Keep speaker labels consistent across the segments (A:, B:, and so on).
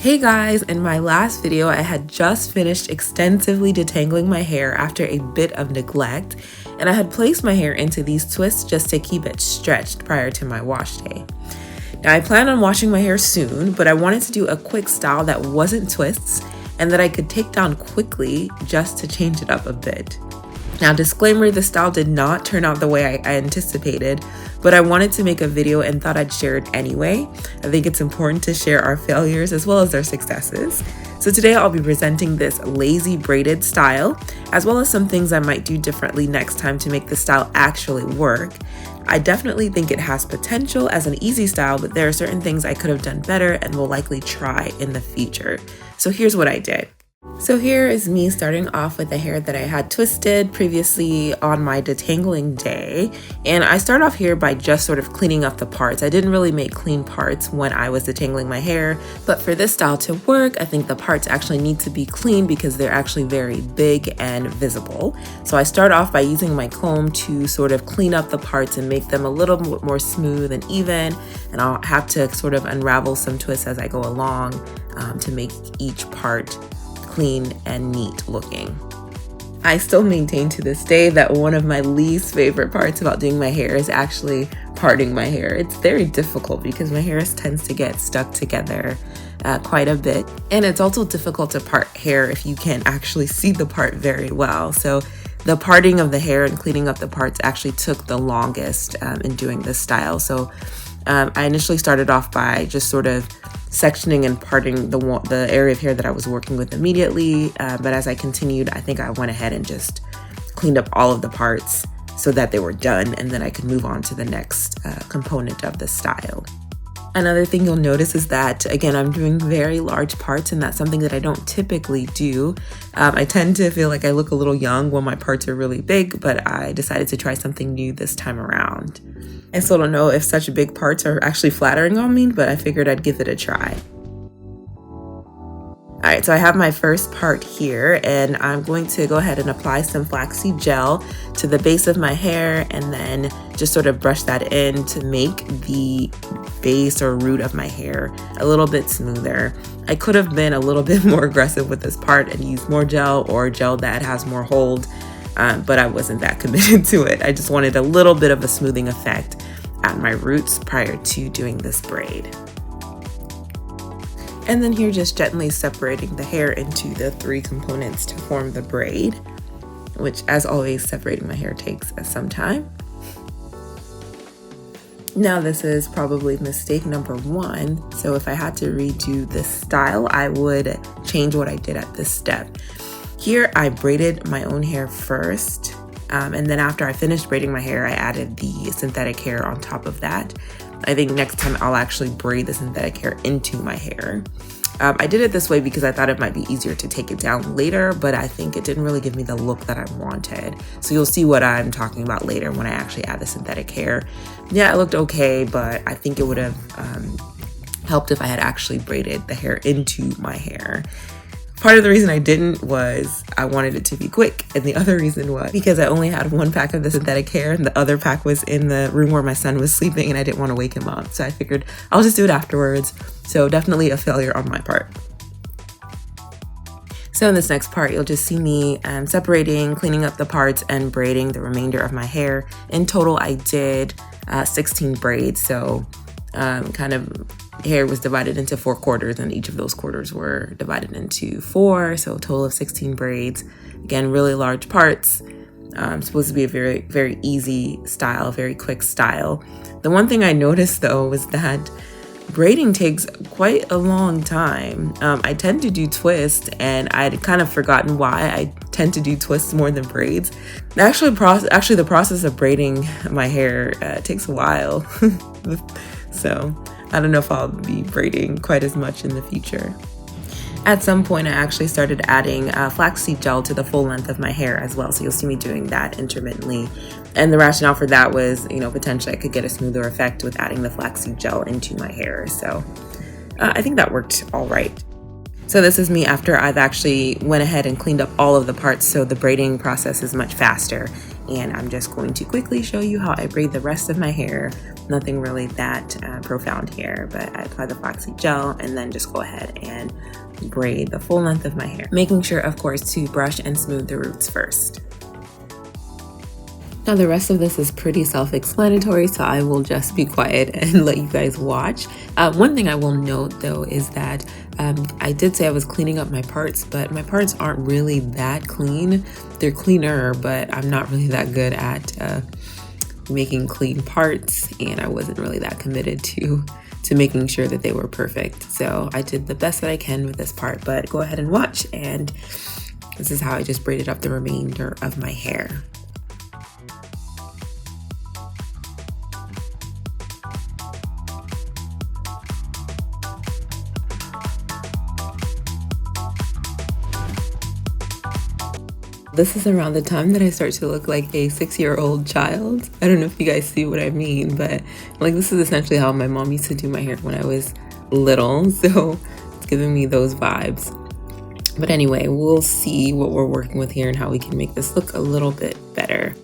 A: Hey guys, in my last video, I had just finished extensively detangling my hair after a bit of neglect, and I had placed my hair into these twists just to keep it stretched prior to my wash day. Now I plan on washing my hair soon, but I wanted to do a quick style that wasn't twists and that I could take down quickly just to change it up a bit. Now, disclaimer, the style did not turn out the way I anticipated, but I wanted to make a video and thought I'd share it anyway. I think it's important to share our failures as well as our successes. So today I'll be presenting this lazy braided style, as well as some things I might do differently next time to make the style actually work. I definitely think it has potential as an easy style, but there are certain things I could have done better and will likely try in the future. So here's what I did. So here is me starting off with the hair that I had twisted previously on my detangling day. And I start off here by just sort of cleaning up the parts. I didn't really make clean parts when I was detangling my hair, but for this style to work, I think the parts actually need to be clean because they're actually very big and visible. So I start off by using my comb to sort of clean up the parts and make them a little more smooth and even. And I'll have to sort of unravel some twists as I go along to make each part clean and neat looking. I still maintain to this day that one of my least favorite parts about doing my hair is actually parting my hair. It's very difficult because my hair tends to get stuck together quite a bit. And it's also difficult to part hair if you can't actually see the part very well. So the parting of the hair and cleaning up the parts actually took the longest in doing this style. So I initially started off by just sort of sectioning and parting the area of hair that I was working with immediately. But as I continued, I think I went ahead and just cleaned up all of the parts so that they were done, and then I could move on to the next component of the style. Another thing you'll notice is that, again, I'm doing very large parts, and that's something that I don't typically do. I tend to feel like I look a little young when my parts are really big, but I decided to try something new this time around. I still don't know if such big parts are actually flattering on me, but I figured I'd give it a try. All right, so I have my first part here, and I'm going to go ahead and apply some flaxseed gel to the base of my hair and then just sort of brush that in to make the base or root of my hair a little bit smoother. I could have been a little bit more aggressive with this part and used more gel or gel that has more hold, but I wasn't that committed to it. I just wanted a little bit of a smoothing effect at my roots prior to doing this braid. And then here, just gently separating the hair into the three components to form the braid, which, as always, separating my hair takes some time. Now this is probably mistake number one. So if I had to redo this style, I would change what I did at this step. Here I braided my own hair first, and then after I finished braiding my hair, I added the synthetic hair on top of that. I think next time I'll actually braid the synthetic hair into my hair. I did it this way because I thought it might be easier to take it down later, but I think it didn't really give me the look that I wanted. So you'll see what I'm talking about later when I actually add the synthetic hair. Yeah, it looked okay, but I think it would have helped if I had actually braided the hair into my hair. Part of the reason I didn't was I wanted it to be quick, and the other reason was because I only had one pack of the synthetic hair and the other pack was in the room where my son was sleeping and I didn't want to wake him up. So I figured I'll just do it afterwards. So definitely a failure on my part. So in this next part, you'll just see me separating, cleaning up the parts, and braiding the remainder of my hair. In total, I did 16 braids. So kind of hair was divided into 4 quarters, and each of those quarters were divided into 4, so a total of 16 braids. Again, really large parts. Supposed to be a very, very easy style, very quick style. The one thing I noticed though was that braiding takes quite a long time. I tend to do twists, and I'd kind of forgotten why I tend to do twists more than braids. Actually, the process of braiding my hair takes a while. So I don't know if I'll be braiding quite as much in the future. At some point, I actually started adding flaxseed gel to the full length of my hair as well. So you'll see me doing that intermittently. And the rationale for that was, potentially I could get a smoother effect with adding the flaxseed gel into my hair. So I think that worked all right. So this is me after I've actually went ahead and cleaned up all of the parts, so the braiding process is much faster. and I'm just going to quickly show you how I braid the rest of my hair. Nothing really that profound here, but I apply the flaxseed gel and then just go ahead and braid the full length of my hair, making sure, of course, to brush and smooth the roots first. Now the rest of this is pretty self-explanatory, so I will just be quiet and let you guys watch. One thing I will note though is that I did say I was cleaning up my parts, but my parts aren't really that clean. They're cleaner, but I'm not really that good at making clean parts, and I wasn't really that committed to making sure that they were perfect. So I did the best that I can with this part, but go ahead and watch, and this is how I just braided up the remainder of my hair. This is around the time that I start to look like a 6-year-old child. I don't know if you guys see what I mean, but like this is essentially how my mom used to do my hair when I was little. So it's giving me those vibes. But anyway, we'll see what we're working with here and how we can make this look a little bit better.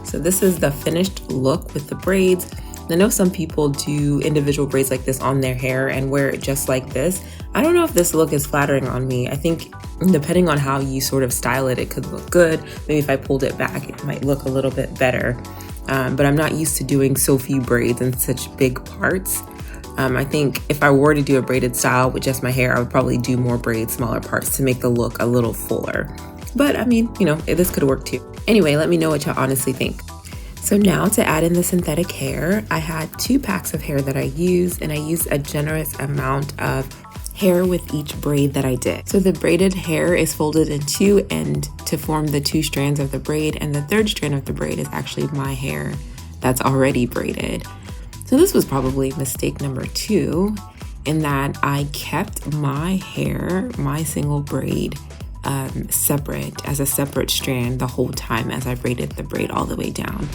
A: So this is the finished look with the braids. I know some people do individual braids like this on their hair and wear it just like this. I don't know if this look is flattering on me. I think depending on how you sort of style it, it could look good. Maybe if I pulled it back, it might look a little bit better. But I'm not used to doing so few braids in such big parts. I think if I were to do a braided style with just my hair, I would probably do more braids, smaller parts to make the look a little fuller. But I mean, you know, this could work too. Anyway, let me know what y'all honestly think. So now to add in the synthetic hair, I had 2 packs of hair that I used, and I used a generous amount of hair with each braid that I did. So the braided hair is folded in 2 and to form the 2 strands of the braid, and the 3rd strand of the braid is actually my hair that's already braided. So this was probably mistake number 2, in that I kept my hair, my single braid, separate as a separate strand the whole time as I braided the braid all the way down.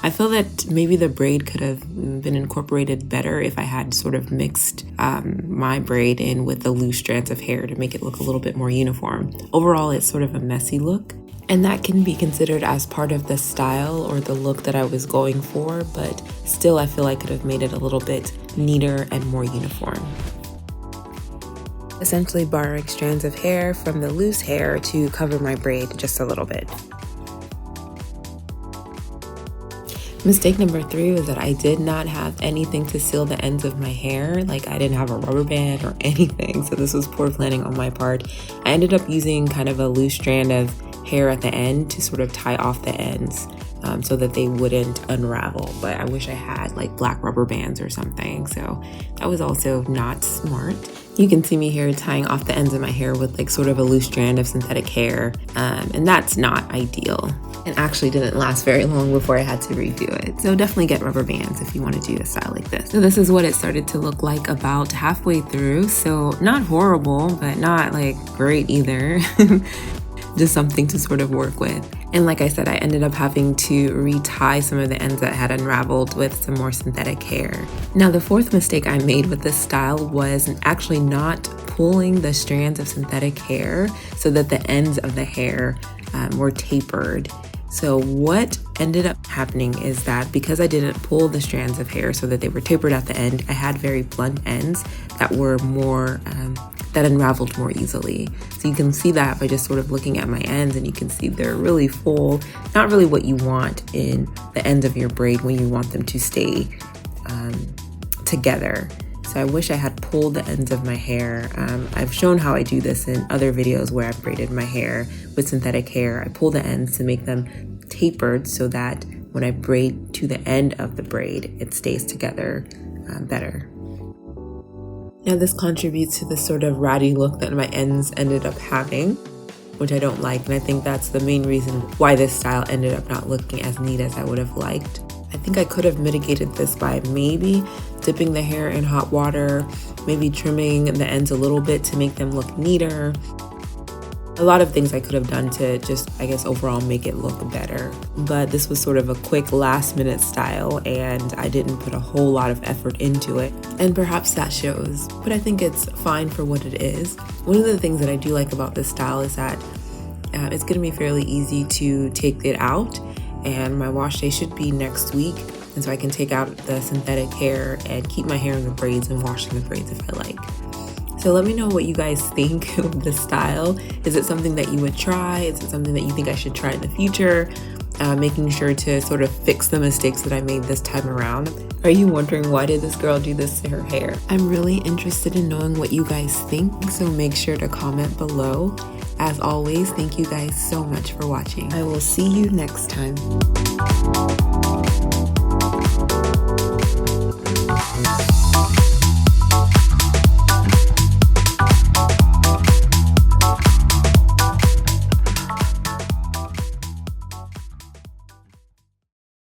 A: I feel that maybe the braid could have been incorporated better if I had sort of mixed my braid in with the loose strands of hair to make it look a little bit more uniform. Overall, it's sort of a messy look, and that can be considered as part of the style or the look that I was going for, but still I feel I could have made it a little bit neater and more uniform. Essentially borrowing strands of hair from the loose hair to cover my braid just a little bit. Mistake number 3 was that I did not have anything to seal the ends of my hair. Like I didn't have a rubber band or anything. So this was poor planning on my part. I ended up using kind of a loose strand of hair at the end to sort of tie off the ends so that they wouldn't unravel. But I wish I had like black rubber bands or something. So that was also not smart. You can see me here tying off the ends of my hair with like sort of a loose strand of synthetic hair. And that's not ideal. And actually didn't last very long before I had to redo it. So definitely get rubber bands if you want to do a style like this. So this is what it started to look like about halfway through. So not horrible, but not like great either. Just something to sort of work with. And like I said, I ended up having to retie some of the ends that had unraveled with some more synthetic hair. Now the 4th mistake I made with this style was actually not pulling the strands of synthetic hair so that the ends of the hair were tapered. So what ended up happening is that because I didn't pull the strands of hair so that they were tapered at the end, I had very blunt ends that were more, that unraveled more easily. So you can see that by just sort of looking at my ends, and you can see they're really full, not really what you want in the ends of your braid when you want them to stay together. So I wish I had pulled the ends of my hair. I've shown how I do this in other videos where I've braided my hair with synthetic hair. I pull the ends to make them tapered so that when I braid to the end of the braid, it stays together better. Now this contributes to the sort of ratty look that my ends ended up having, which I don't like. And I think that's the main reason why this style ended up not looking as neat as I would have liked. I think I could have mitigated this by maybe dipping the hair in hot water, maybe trimming the ends a little bit to make them look neater. A lot of things I could have done to just, I guess, overall make it look better. But this was sort of a quick last minute style and I didn't put a whole lot of effort into it. And perhaps that shows, but I think it's fine for what it is. One of the things that I do like about this style is that It's going to be fairly easy to take it out, and my wash day should be next week. And so I can take out the synthetic hair and keep my hair in the braids and wash in the braids if I like. So let me know what you guys think of this style. Is it something that you would try? Is it something that you think I should try in the future? Making sure to sort of fix the mistakes that I made this time around. Are you wondering, why did this girl do this to her hair? I'm really interested in knowing what you guys think, so make sure to comment below. As always, thank you guys so much for watching. I will see you next time.